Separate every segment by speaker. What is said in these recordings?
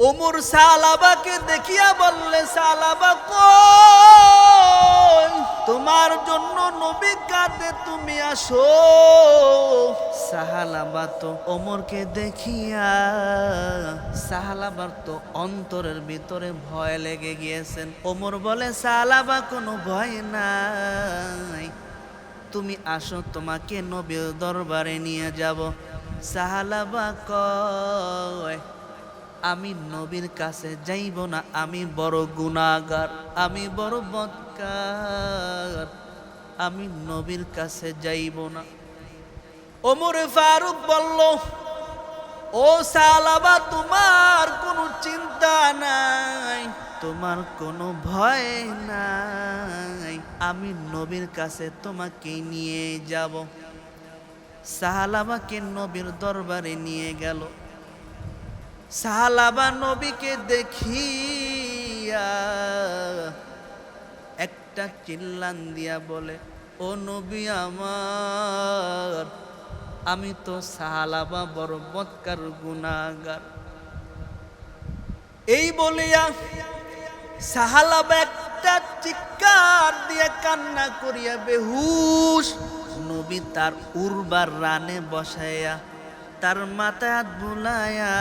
Speaker 1: ওমর সালাবাকে দেখিয়া বললে, সালাবা কই, তোমার জন্য নবী কাঁদে, তুমি আসো। সাহালাবা তো ওমরকে দেখিয়া, সাহালাবার তো অন্তরের ভিতরে ভয় লেগে গিয়েছেন। ওমর বলে, সাহালাবা কোনো ভয় নাই, তুমি আসো, তোমাকে নবীর দরবারে নিয়ে যাব। সাহালাবা কয়, আমি নবীর কাছে যাইব না, আমি বড় গুনাহগার, আমি বড় বদকার, আমি নবীর কাছে যাইব না। ওমরে ফারুক বলল, ও সালাবা, তোমার কোনো চিন্তা নাই, তোমার কোনো ভয় নাই, আমি নবীর কাছে তোমাকে নিয়ে যাব। সাহালাবাকে নবীর দরবারে নিয়ে গেল। সাহালাবা নবীকে দেখিয়া একটা চিল্লান দিয়া বলে, ও নবী আমার, আমি তো সাহালাবা বড় বদকার গুনাহগার। এই বলিয়া সাহালাবা একটা চিৎকার দিয়ে কান্না করিয়া বেহুশ। নবী তার উরবার রানে বসাইয়া তার মাথায় হাত বুলাইয়া,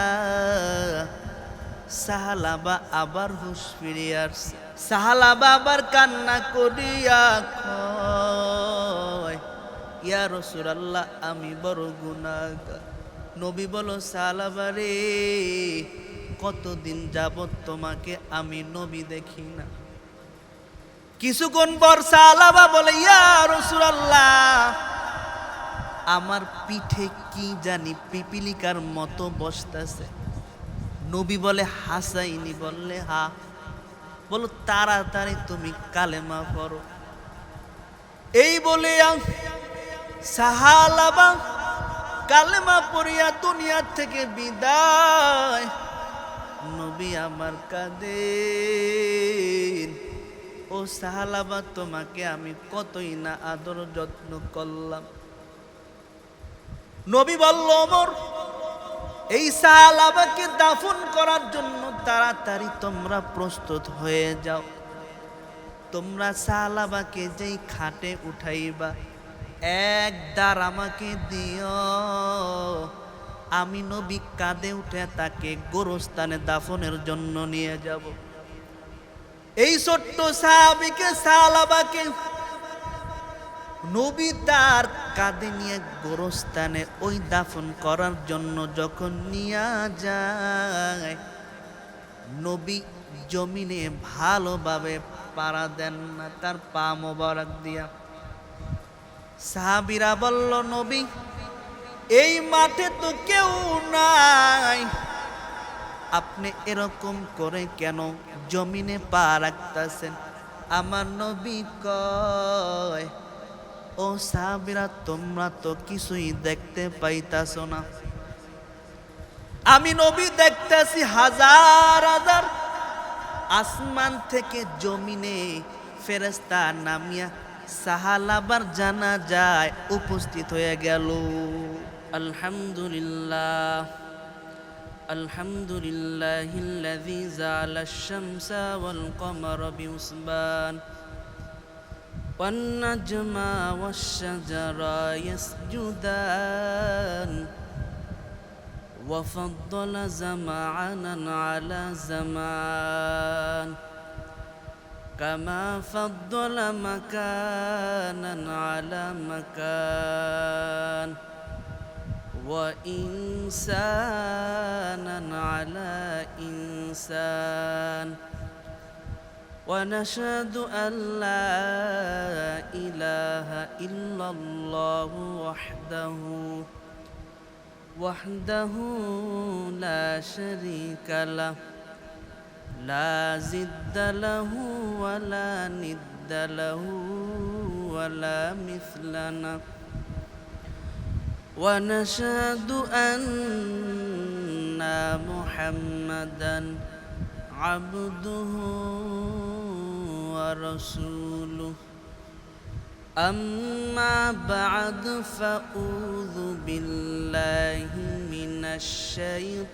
Speaker 1: সাহালাবা আবার হুঁশ ফিরিয়ে আসছে। সাহালাবা আবার কান্না করিয়া কয়, ইয়া রাসূলুল্লাহ, আমি বড় গুনাহগার। নবী বলো, সাহালাবা রে, কতদিন যাবত তোমাকে আমি নবী দেখি না। কিছুক্ষণ পর সাহালাবা বলে, ইয়া রাসূলুল্লাহ, আমার পিঠে কি জানি পিপিলিকার মতো বসতেছে। নবী বলে, হাসাইনি? বললে হা। বলো, তাড়াতাড়ি তুমি কালেমা পড়ো। এই বলে সাহালাবা কালেমা পড়িয়া দুনিয়া থেকে বিদায়। নবী আমার কাঁদেন, ও সাহালাবা, তোমাকে আমি কতই না আদর যত্ন করলাম। নবী বলল, ওমর, এই সাহালাবাকে দাফন করার জন্য তাড়াতাড়ি তোমরা প্রস্তুত হয়ে যাও। তোমরা সাহালাবাকে যেই খাটে উঠাইবা, এক দাঁড় আমাকে দিও, আমি নবী কাঁধে উঠে তাকে গোরস্থানে দাফনের জন্য নিয়ে যাব। এই ছোট্ট সাহাবীকে, সাহালাবাকে নবী তার কাঁধে নিয়ে গোরস্থানে ওই দাফন করার জন্য যখন নিয়ে যায়, নবী জমিনে ভালোভাবে পাড়া দেন না, তার পা মোবারক দিয়া। সাহাবীরা বলল, নবী, এই মাঠে তো কেউ নাই, আপনি এরকম করে কেন জমিনে পা রাখতেছেন? আমার নবী কয়, ও সাহাবীরা, তোমরা তো কিছুই দেখতে পাইতাছো না, আমি নবী দেখতেছি হাজার হাজার আসমান থেকে জমিনে ফেরেশতা নামিয়া সাহালাবার জানাজায় উপস্থিত হয়ে গেল। আলহামদুলিল্লাহ, আলহামদুলিল্লাহিল্লাযী জাআলাশ শামসা ওয়াল কমারা বিহুসবান والنجم والشجر يسجدان وفضل زمانا على زمان كما فضل مكانا على مكان وإنسانا على إنسان ونشهد أن لا إله إلا الله وحده لا شريك له لا ضد له ولا ند له ولا مثل له ونشهد أن محمدا عبده ورسوله أما بعد فأعوذ بالله من الشيطان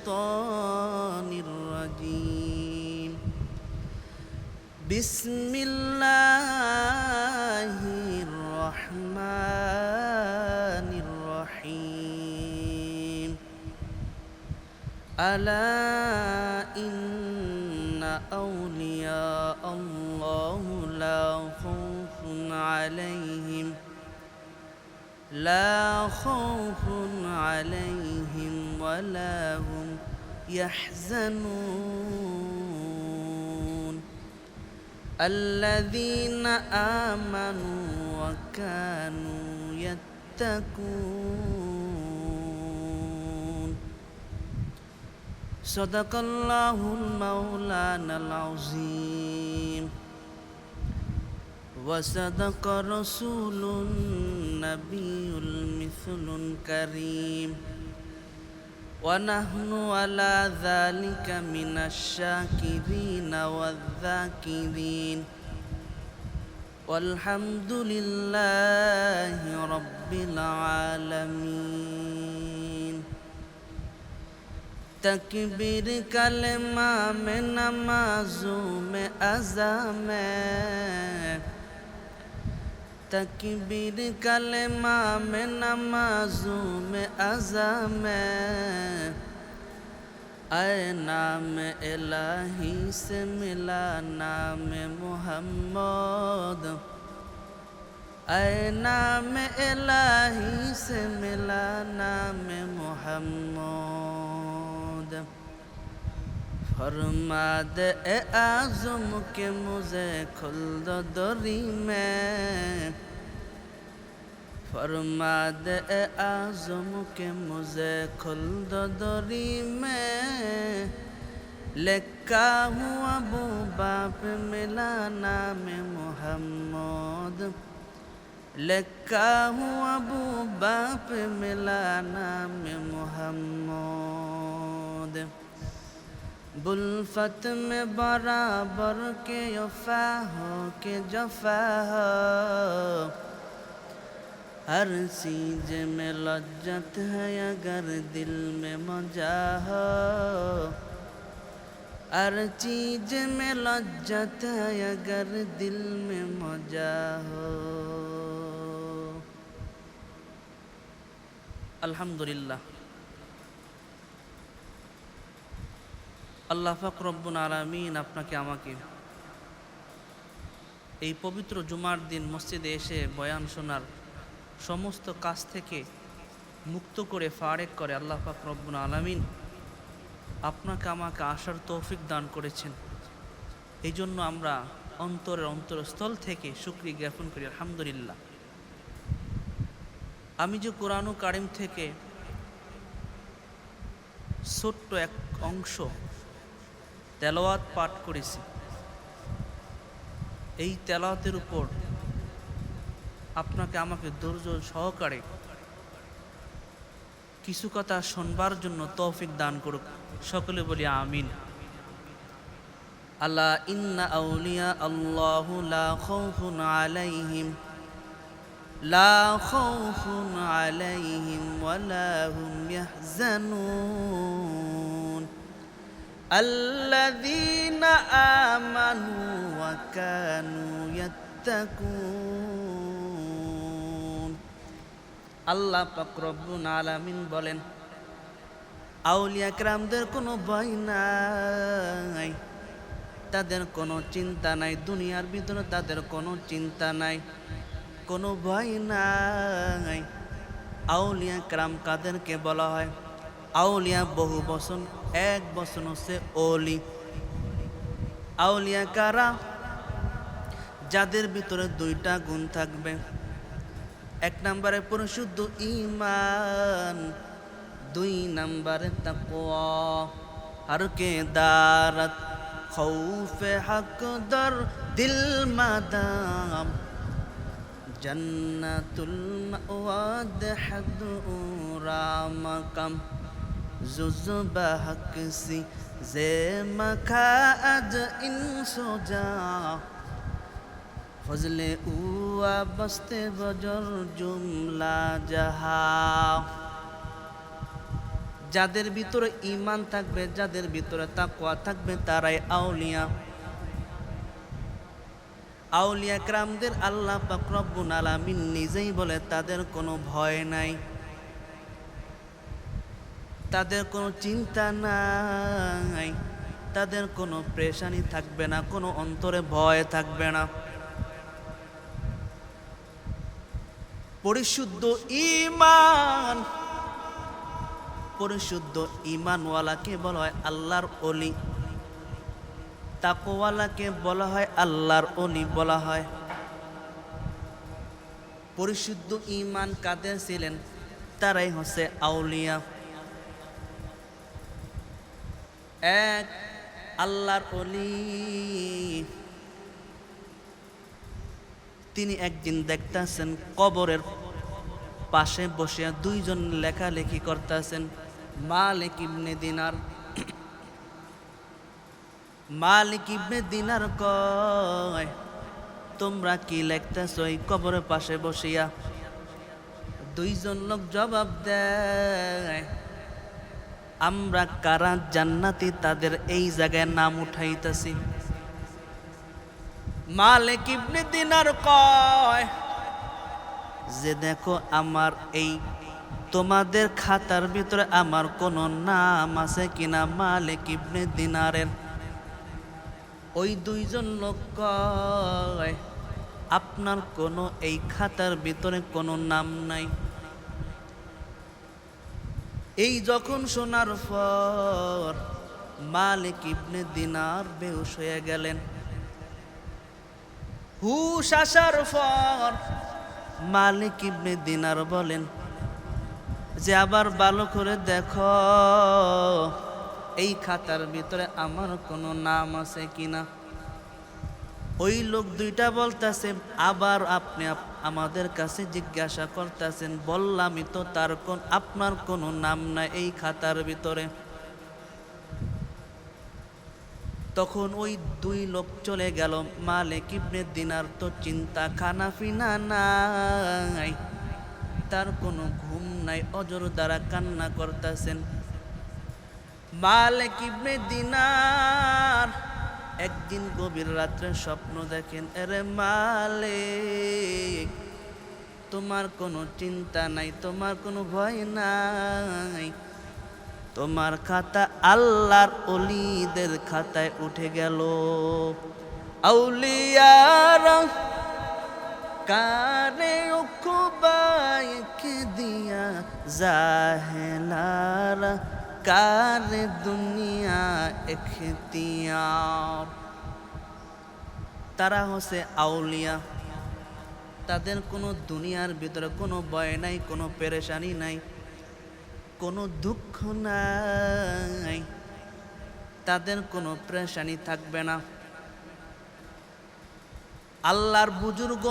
Speaker 1: الرجيم بسم الله الرحمن الرحيم ألا إن أولياء الله لا خوف عليهم ولا هم يحزنون الذين آمنوا وكانوا يتقون صدق الله المولانا العظيم وصدق رسول النبي المثل الكريم ونحن على ذلك من الشاكرين والذاكرين والحمد لله رب العالمين तकबीर कलमा में नमाज़ों में अज़ा में तकबीर कलमा में नमाज़ों में अज़ा में ऐ नाम इलाही से मिला नाम मोहम्मद ऐ नाम इलाही से मिला नाम मोहम्मद फरमा दे ए आज़म के मुझे खुल्द दरी में फरमा दे ए आज़म के मुझे खुल्द दरी में लिखा हूँ अबू बाप मिला नाम मोहम्मद लिखा हूँ अबू बाप मिला नाम मोहम्मद बुल्फत में बराबर के वफा हो के जफा हो हर चीज में लज्जत है अगर दिल में मजा हो हर चीज में लज्जत है अगर दिल में मजा हो अल्हम्दुलिल्लाह আল্লাহ পাক রব্বুল আলামিন আপনাকে আমাকে এই পবিত্র জুমার দিন মসজিদে এসে বয়ান শোনার সমস্ত কাজ থেকে মুক্ত করে ফারেক করে আল্লাহ পাক রব্বুল আলামিন আপনাকে আমাকে আসার তৌফিক দান করেছেন। এই জন্য আমরা অন্তরস্থল থেকে শুকরিয়া জ্ঞাপন করি আলহামদুলিল্লাহ। আমি যে কোরআন কারিম থেকে ছোট্ট এক অংশ তেলাওয়াত পাঠ করেছি, এই তেলাওয়াতের উপর আপনাকে আমাকে ধৈর্য সহকারে কিছু কথা শুনবার জন্য তৌফিক দান করুক। সকলে বলি আমিন। আল্লাহ ইন্না আউলিয়া আল্লাহু লা খাউফুন আলাইহিম ওয়ালা হুম ইয়াহজানুন আল্লাযীনা আমানু ওয়া কানু ইয়াত্তাকুন। আল্লাহ পাক রব্বুল আলামিন বলেন, আউলিয়া কেরামদের কোনো ভয় নাই, তাদের কোনো চিন্তা নাই, দুনিয়ার ভিতরে তাদের কোনো চিন্তা নাই, কোনো ভয় নাই। আউলিয়া কেরাম কাদেরকে বলা হয়? আউলিয়া বহু বচন, এক বচন হচ্ছে ওলি। আউলিয়া কারা? যাদের ভিতরে দুইটা গুণ থাকবে। এক নম্বরে পরিশুদ্ধ ঈমান, দুই নম্বরে তাকওয়া। হর কে দারত খৌফে হক দর দিল মাদাম জন্নতুল মাওয়াদ হাদুরা মাকাম जुज़्बा हक सी जे मखा अज इन सोजा ফজলে উয়া বস্তে বজর জুমলা জাহা। যাদের ভিতরে ঈমান থাকবে, যাদের ভিতরে তাকওয়া থাকবে, তারাই আউলিয়া। আউলিয়া کرامদের আল্লাহ পাক রব্বুল আলামিন নিজেই বলে তাদের কোনো ভয় নাই, তাদের কোনো চিন্তা নাই, তাদের কোনো পেরেশানি থাকবে না, কোনো অন্তরে ভয় থাকবে না। পরিশুদ্ধ ঈমান, পরিশুদ্ধ ঈমানওয়ালাকে বলা হয় আল্লাহর ওলি, তাকওয়ালাকে বলা হয় আল্লাহর ওলি বলা হয়। পরিশুদ্ধ ঈমান কাদের ছিলেন? তারাই হচ্ছে আউলিয়া। এক আল্লাহর ওলি, তিনি একদিন দেখতেছেন কবরের পাশে বসে দুইজন লেখালেখি করতেছেন। মালিক ইবনে দিনার, মালিক ইবনে দিনার কয়, তোমরা কি লিখতেছ এই কবরের পাশে বসিয়া? দুইজন লোক জবাব দেয়, আমরা কারা জান্নাতি তাদের এই জায়গায় নাম উঠাইতেছি। মালিক ইবনে দিনার কয় যে দেখো আমার এই তোমাদের খাতার ভিতরে আমার কোনো নাম আছে কিনা মালিক ইবনে দিনারের? ওই দুইজন লোক কয় আপনার কোনো এই খাতার ভিতরে কোনো নাম নাই। এই যখন শোনার পর মালিক ইবনে দিনার বেহুশ হয়ে গেলেন। হুশ আসার পর মালিক ইবনে দিনার বলেন যে আবার ভালো করে দেখো এই খাতার ভিতরে আমার কোনো নাম আছে কিনা। ওই লোক দুইটা বলতেছে আবার আপনি আমাদের কাছে জিজ্ঞাসা করতেছেন, বললামই তো তার আপনার কোনো নাম নাই এই খাতার ভিতরে। তখন ওই দুই লোক চলে গেল। মালিক ইবনে দিনার তো চিন্তা খানা ফিনা নাই, তার কোনো ঘুম নাই, অজর দ্বারা কান্না করতেছেন। মালিক ইবনে দিনার একদিন গভীর রাত্রে স্বপ্ন দেখেন, আরে মালিক তোমার কোনো চিন্তা নাই, তোমার কোনো ভয় নাই, তোমার খাতা আল্লাহর ওলিদের খাতায় উঠে গেল। আউলিয়ারা কারে উকুবাইকে দিয়া জাহেলারা কারে দুনিয়া এখতিয়ার। তারা হচ্ছে আউলিয়া, তাদের কোনো দুনিয়ার ভিতরে কোনো ভয় নাই, কোনো পেরেশানি নাই, কোনো দুঃখ নাই, তাদের কোনো পেরেশানি থাকবে না। আল্লাহর বুজুর্গ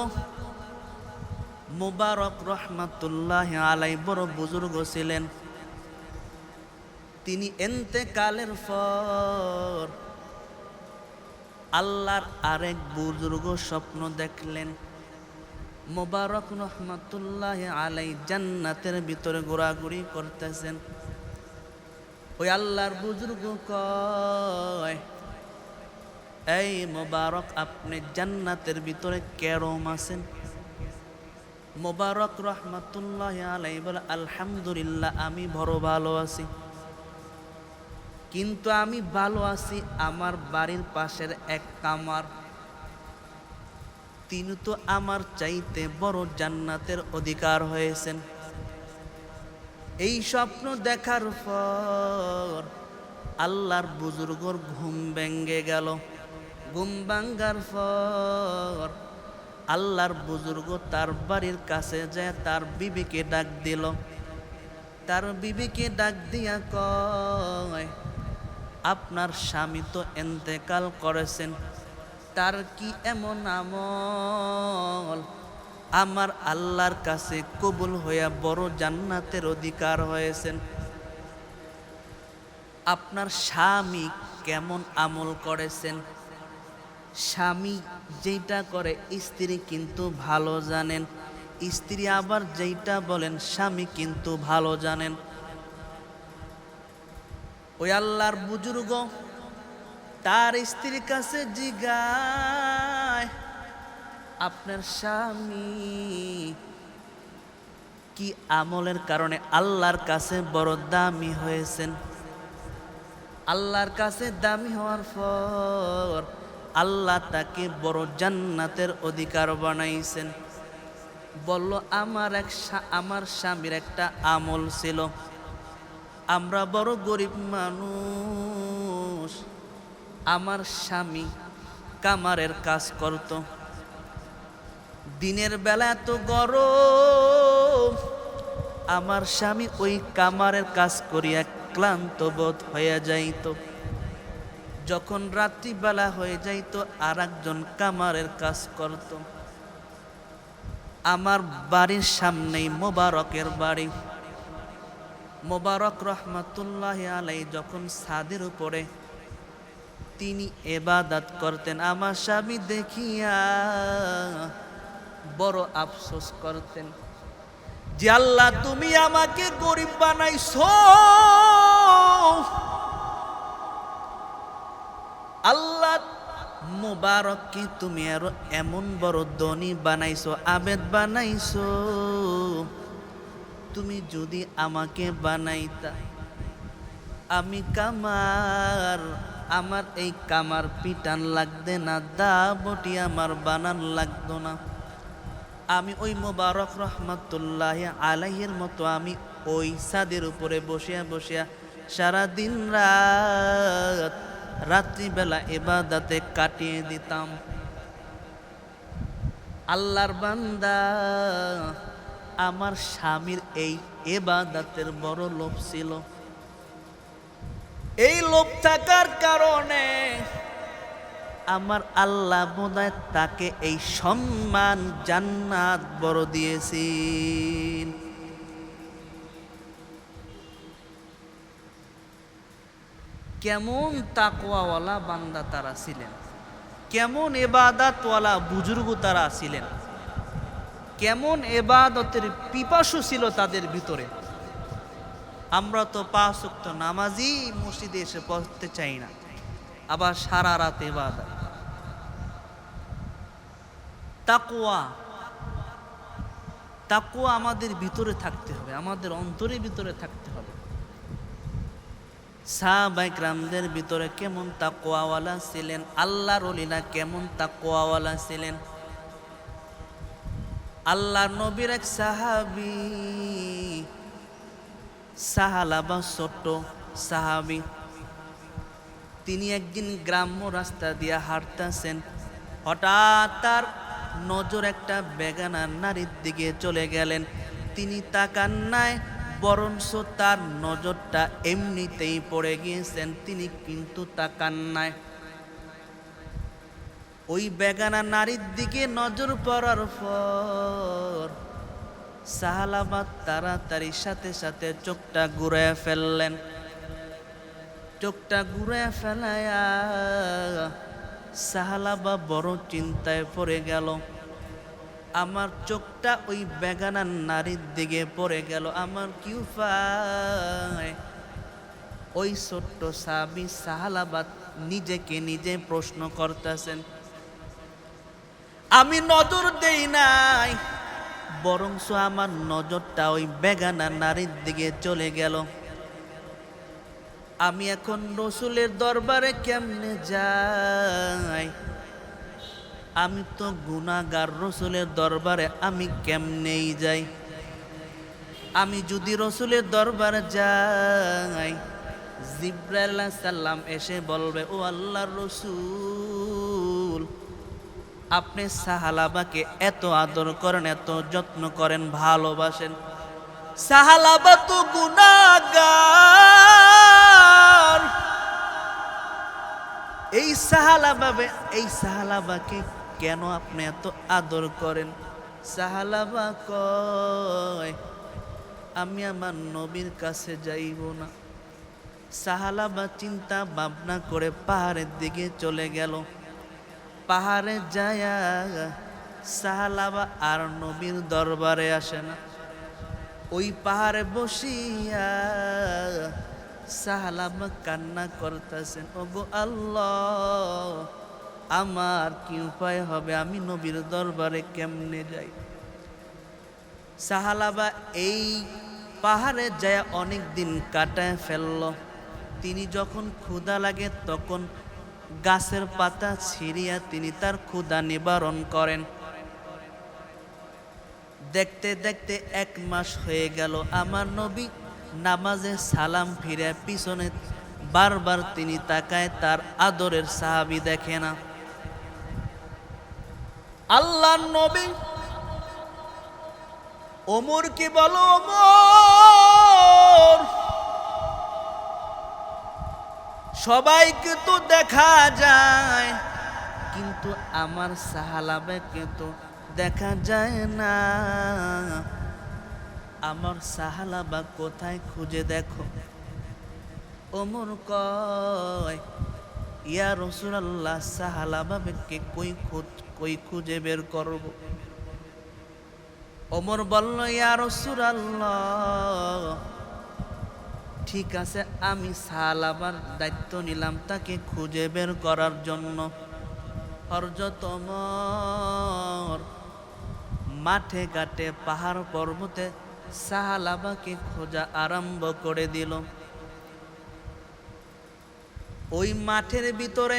Speaker 1: মুবারক রহমাতুল্লাহ আলাই বড় বুজুর্গ ছিলেন। তিনি ইন্তেকালের পর আল্লাহর আরেক বুজুর্গ স্বপ্ন দেখলেন। মুবারক রহমাতুল্লাহ আলাই জান্নাতের ভিতরে ঘোরাঘুরি করতেছেন। ওই আল্লাহর বুজুর্গ কয়, এই মুবারক আপনি জান্নাতের ভিতরে কেরম আছেন? মুবারক রহমাতুল্লাহ আলাই বলে, আলহামদুলিল্লাহ আমি বড় ভালো আছি, কিন্তু আমি ভালো আছি আমার বাড়ির পাশের এক কামার, তিনি তো আমার চাইতে বড় জান্নাতের অধিকার হয়েছেন। এই স্বপ্ন দেখার পর আল্লাহর বুজুর্গর ঘুম ভেঙে গেল। ঘুম ভাঙ্গার পর আল্লাহর বুজুর্গ তার বাড়ির কাছে যায় তার বিবিকে ডাক দিল। তার বিবিকে ডাক দিয়া কয়, আপনার স্বামী তো ইন্তেকাল করেছেন, তার কি এমন আমল আমার আল্লাহর কাছে কবুল হইয়া বড় জান্নাতের অধিকার হয়েছেন? আপনার স্বামী কেমন আমল করেছেন? স্বামী যেটা করে স্ত্রী কিন্তু ভালো জানেন, স্ত্রী আবার যেটা বলেন স্বামী কিন্তু ভালো জানেন। ওই আল্লাহর বুজুর্গ তার স্ত্রীর কাছে জিগায়, আপনার স্বামী কি আমলের কারণে আল্লাহর কাছে বড় দামি হয়েছেন? আল্লাহর কাছে দামি হওয়ার পর আল্লাহ তাকে বড় জান্নাতের অধিকার বানাইছেন। বলল, আমার স্বামীর একটা আমল ছিল। আমরা বড় গরিব মানুষ, আমার স্বামী কামারের কাজ করত। দিনের বেলা এত গরম, আমার স্বামী ওই কামারের কাজ করিয়া ক্লান্ত বোধ হয়ে যাইত। যখন রাত্রিবেলা হয়ে যাইত আর একজন কামারের কাজ করত। আমার বাড়ির সামনেই মোবারকের বাড়ি। মোবারক রহমাতুল্লাহ আলাই যখন ছাদের উপরে তিনি ইবাদত করতেন, আমার স্বামী দেখিয়া বড় আফসোস করতেন যে আল্লাহ তুমি আমাকে গরিব বানাইছো, আল্লাহ মুবারককে তুমি আরো এমন বড় ধনী বানাইছো, আবেদ বানাইছো। তুমি যদি আমাকে বানাইতা, আমি কামার, আমার এই কামার পিটান লাগবে না, দা বটি আমার বানান লাগতো না। আমি ওই মোবারক রহমাতুল্লাহ আলাইহির মতো আমি ওই ছাদের উপরে বসিয়া বসিয়া সারাদিন রাত্রিবেলা ইবাদতে কাটিয়ে দিতাম। আল্লাহর বান্দা, আমার স্বামীর এই ইবাদতের বড় লোভ ছিল। এই লোভ থাকার কারণে আমার আল্লাহ বোধহয় তাকে এই সম্মান জান্নাত বড় দিয়েছেন। কেমন তাকওয়াওয়ালা বান্দা তারা ছিলেন, কেমন ইবাদতওয়ালা বুজুর্গ তারা ছিলেন, কেমন ইবাদতের পিপাসু ছিল তাদের ভিতরে। আমরা তো 5 ওয়াক্ত নামাজি মসজিদে এসে পড়তে চাই না, আবার সারা রাত ইবাদত। তাকওয়া আমাদের ভিতরে থাকতে হবে, আমাদের অন্তরের ভিতরে থাকতে হবে। সাহাবায়ে কেরামদের ভিতরে কেমন তাকওয়াওয়ালা ছিলেন, আল্লাহর ওলিরা কেমন তাকওয়াওয়ালা ছিলেন। আল্লাহর নবীর এক সাহাবী সাহালাবা, ছোট্ট সাহাবী, তিনি একদিন গ্রাম্য রাস্তা দিয়ে হাঁটতেছেন। হঠাৎ তার নজর একটা বেগানা নারীর দিকে চলে গেলেন। তিনি তাকান নাই, বরঞ্চ তার নজরটা এমনিতেই পড়ে গিয়েছেন, তিনি কিন্তু তাকান নাই। ওই বেগানা নারীর দিকে নজর পড়ার পর সাহালাবা তাড়াতাড়ি সাথে সাথে চোখটা ঘুরায় ফেললেন। চোখটা ঘুরায় ফেলায়া সাহালাবা বড় চিন্তায় পড়ে গেল। আমার চোখটা ওই বেগানা নারীর দিকে পড়ে গেল, আমার কি উপায়? ওই ছোট্ট সাহাবী সাহালাবা নিজেকে নিজে প্রশ্ন করতেছেন, আমি নজর দেই নাই, বরঞ্চ আমার নজরটা ওই বেগানা নারীর দিকে চলে গেল। আমি এখন রসুলের দরবারে কেমনে যাই? আমি তো গুনাহগার, রসুলের দরবারে আমি কেমনেই যাই? আমি যদি রসুলের দরবারে যাই, জিবরাইল আলাইহিস সালাম এসে বলবে, ও আল্লাহর রসুল, আপনি সাহালাবাকে এত আদর করেন, এত যত্ন করেন, ভালোবাসেন, সাহালাবা তো গুনাহগার, এই সাহালাবাকে কেন আপনি এত আদর করেন? সাহালাবা কয়, আমি আমার নবীর কাছে যাইব না। সাহালাবা চিন্তা ভাবনা করে পাহাড়ের দিকে চলে গেল। পাহাড়ে যায়া সাহালাবা আর নবীর দরবারে আসে না। ওই পাহাড়ে বসিয়া সাহালাবা কান্না করতেছেন, ওগো আল্লাহ, আমার কি উপায় হবে, আমি নবীর দরবারে কেমনে যাই? সাহালাবা এই পাহাড়ে যায় অনেক দিন কাটায় ফেলল। তিনি যখন ক্ষুধা লাগে তখন গাছের পাতা ছিঁড়িয়া তিনি তার ক্ষুধা নিবারণ করেন। দেখতে দেখতে 1 মাস হয়ে গেল। আমার নবী নামাজে সালাম ফিরে পিছনে বারবার তিনি তাকায়, তার আদরের সাহাবী দেখে না। আল্লাহর নবী ওমর কি বলো, ওমর, সবাইকে তো দেখা যায় কিন্তু আমার সাহালাবাকে তো দেখা যায় না, আমার সাহালাবা কোথায়, খুঁজে দেখো। ওমর কয়, ইয়া রাসূলুল্লাহ, সাহালাবাকে কই খুঁজে বের করব? ওমর বলল, ইয়া রাসূলুল্লাহ, ঠিক আছে, আমি সাহালাবার দায়িত্ব নিলাম তাকে খুঁজে বের করার জন্য। হযরত ওমর মাঠে ঘাটে পাহাড় পর্বতে সাহালাবাকে খোঁজা আরম্ভ করে দিল। ওই মাঠের ভিতরে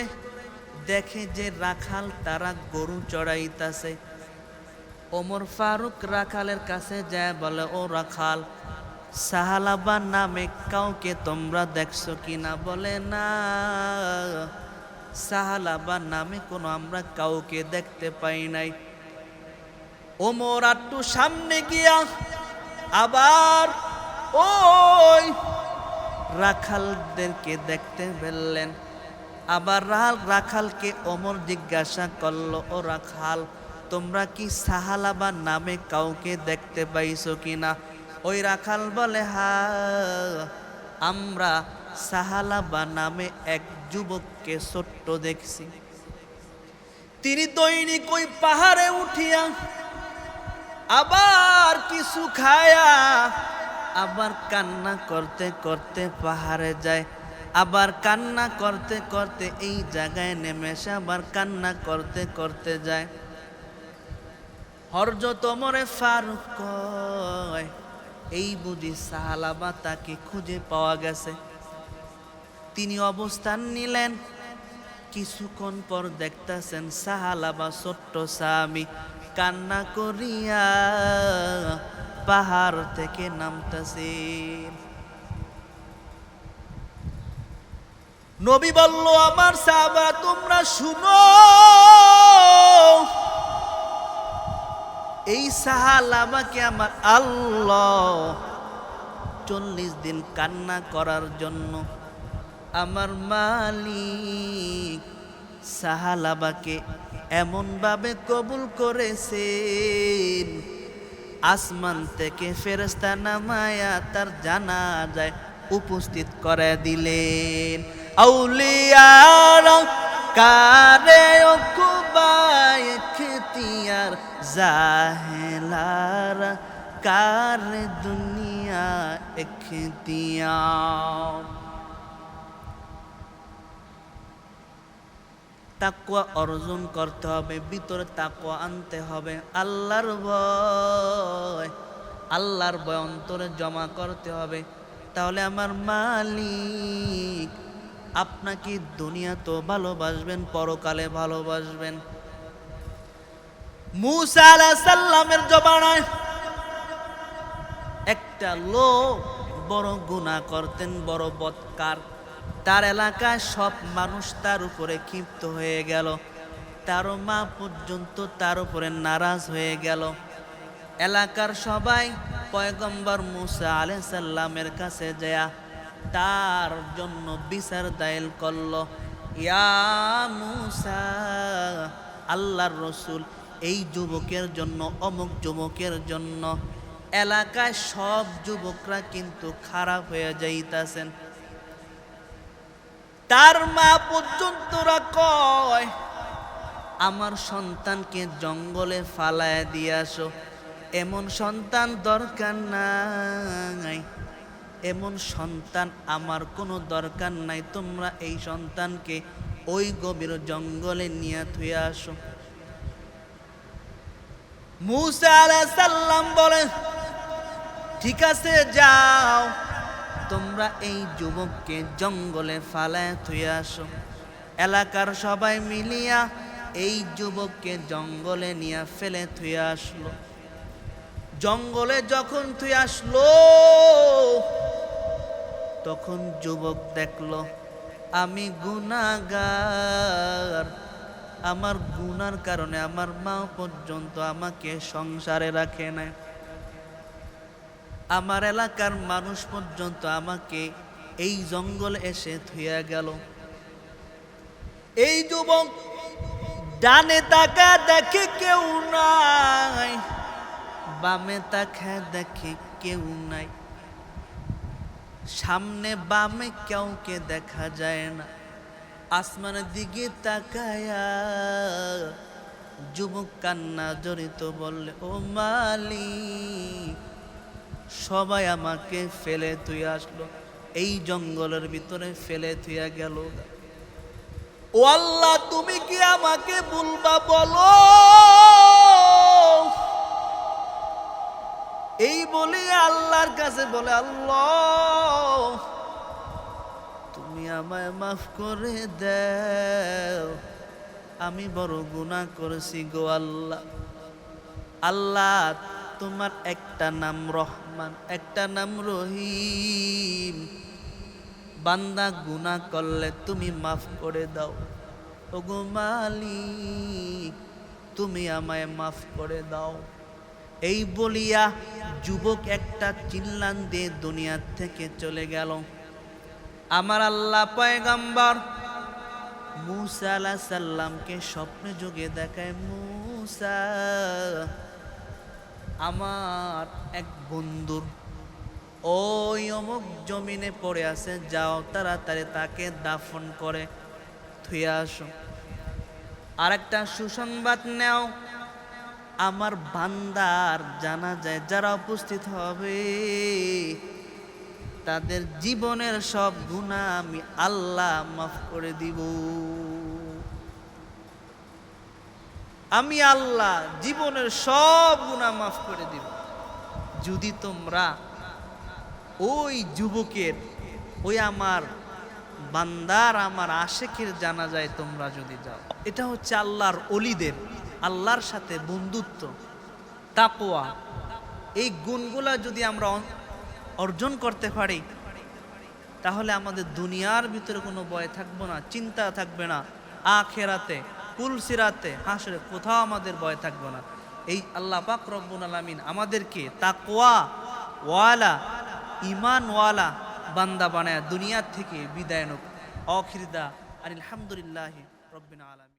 Speaker 1: দেখে যে রাখাল তারা গরু চড়াইতাছে। ওমর ফারুক রাখালের কাছে যায়, বলে, ও রাখাল, সাহালাবা নামে কাউকে তোমরা দেখছো কিনা? বলে, না, সাহালাবা নামে কোনো আমরা কাউকে দেখতে পাই নাই। ওমর একটু সামনে গিয়া আবার ওই রাখালদেরকে দেখতে পেলেন। আবার রাখালকে ওমর জিজ্ঞাসা করলো, ও রাখাল, তোমরা কি সাহালাবা নামে কাউকে দেখতে পাইছো কিনা? ওই রাখাল বলে, হ্যাঁ, আমরা সাহালাবা নামে এক যুবককে ছোট্ট দেখছি। তিনি দৈনিক ওই পাহাড়ে উঠিয়া আবার কিছু খায়া আবার কান্না করতে করতে পাহাড়ে যায়, আবার কান্না করতে করতে এই জায়গায় নেমে এসে আবার কান্না করতে করতে যায়। হযরত ওমর ফারুক কয়, এই বুঝি সাহালাবা, তাকে খুঁজে পাওয়া গেছে। তিনি অবস্থান নিলেন। কিছুক্ষণ পর দেখতেছেন সাহালাবা ছোট্ট সাহাবী কান্না করিয়া পাহাড় থেকে নামতেছে। নবী বলল, আমার সাহাবা, তোমরা শুনো, এই সাহালাবাকে আমার আল্লাহ 40 দিন কান্না করার জন্য আমার মালিক সাহালাবাকে এমনভাবে কবুল করেছেন, আসমান থেকে ফেরেশতা নামায়া তার জানাজায় উপস্থিত করে দিলেন। আউলিয়ারা কারে ওকুবায় ইখতিয়ার, জাহেলারা কারে দুনিয়া ইখতিয়ার। তাকওয়া অর্জন করতে হবে, ভিতরে তাকওয়া আনতে হবে, আল্লাহর ভয় অন্তরে জমা করতে হবে। তাহলে আমার মালিক আপনাকে দুনিয়া তো ভালোবাসবেন, পরকালে ভালোবাসবেন। মূসা আলাইহিস সালামের জমানায় একটা লোক বড় গুনাহ করতেন, বড় বদকার। তার এলাকায় সব মানুষ তার উপরে ক্ষিপ্ত হয়ে গেল, তার মা পর্যন্ত তার উপরে নারাজ হয়ে গেল। এলাকার সবাই পয়গম্বর মূসা আলাইহিস সালামের কাছে যায় তার জন্য বিচার দায়ের করলো। ইয়া মূসা, আল্লাহর রাসূল এই যুবকের জন্য, অমুক যুবকের জন্য এলাকায় সব যুবকরা কিন্তু খারাপ হয়ে যাইতাছেন। তার মা পর্যন্ত কয়, আমার সন্তানকে জঙ্গলে ফালায় দিয়ে আসো। এমন সন্তান দরকার নাই, এমন সন্তান আমার কোনো দরকার নাই। তোমরা এই সন্তানকে ওই গভীর জঙ্গলে নিয়ে থুয়ে আসো। মূসা আলাইহিস সালাম বলেন, ঠিক আছে যাও, তোমরা এই যুবককে জঙ্গলে ফালায় থুয়ে আসো। এলাকার সবাই মিলিয়া এই যুবককে জঙ্গলে নিয়ে ফেলে থুয়ে আসলো। জঙ্গলে যখন থুয়ে আসলো, তখন যুবক দেখলো আমি গুনাহগার, আমার গুনার কারণে আমার মা পর্যন্ত আমাকে সংসারে রাখে না, আমার এলাকার মানুষ পর্যন্ত আমাকে এই জঙ্গলে এসে থুয়ে গেল। এই যুবক ডানে তাকা দেখে কেউ নাই, বামে তাকা দেখে কেউ নাই, সামনে বামে কাউকে দেখা যায় না। আসমানের দিকে তাকায়া যুবক কান্না জড়িত বললে, ও মালিক, সবাই আমাকে ফেলে থুয়ে আসলো, এই জঙ্গলের ভিতরে ফেলে থুয়ে গেল। ও আল্লাহ, তুমি কি আমাকে বলবা বলো। এই বলি আল্লাহর কাছে বলে, আল্লাহ তুমি আমায় মাফ করে দাও, আমি বড় গুনাহ করেছি গো আল্লাহ। আল্লাহ, তোমার একটা নাম রহমান, একটা নাম রহিম, বান্দা গুনাহ করলে তুমি মাফ করে দাও। ওগো মালিক, তুমি আমায় মাফ করে দাও। এই বলিয়া যুবক একটা চিল্লান দিয়ে দুনিয়া থেকে চলে গেল। আমার আল্লাহ পয়গম্বর মূসা আলাইহিস সালামকে স্বপ্নে যোগে দেখায়, মূসা, আমার এক বন্ধুর ওই অমুক জমিনে পড়ে আছে, যাও তাড়াতাড়ি তাকে দাফন করে থুয়ে আসো। আর একটা সুসংবাদ নেও, আমার বান্দার জানাজায় যারা উপস্থিত হবে তাদের জীবনের সব গুনাহ আমি আল্লাহ মাফ করে দিব। আমি আল্লাহ জীবনের সব গুনাহ মাফ করে দিব যদি তোমরা ওই যুবকের, ওই আমার বান্দার, আমার আশেকের জানাজায় তোমরা যদি যাও। এটা হচ্ছে আল্লাহর ওলিদের, আল্লাহর সাথে বন্ধুত্ব, তাকওয়া। এই গুণগুলা যদি আমরা অর্জন করতে পারি, তাহলে আমাদের দুনিয়ার ভিতরে কোনো ভয় থাকবে না, চিন্তা থাকবে না। আখিরাতে, কুলসিরাতে, হাসরে কোথাও আমাদের ভয় থাকবে না। এই আল্লাহ পাক রব্বুল আলামিন আমাদেরকে তাকওয়া ওয়ালা, ঈমান ওয়ালা বান্দা বানায় দুনিয়া থেকে বিদায় নিক। আখির দা আলহামদুলিল্লাহি রাব্বিল আলামিন।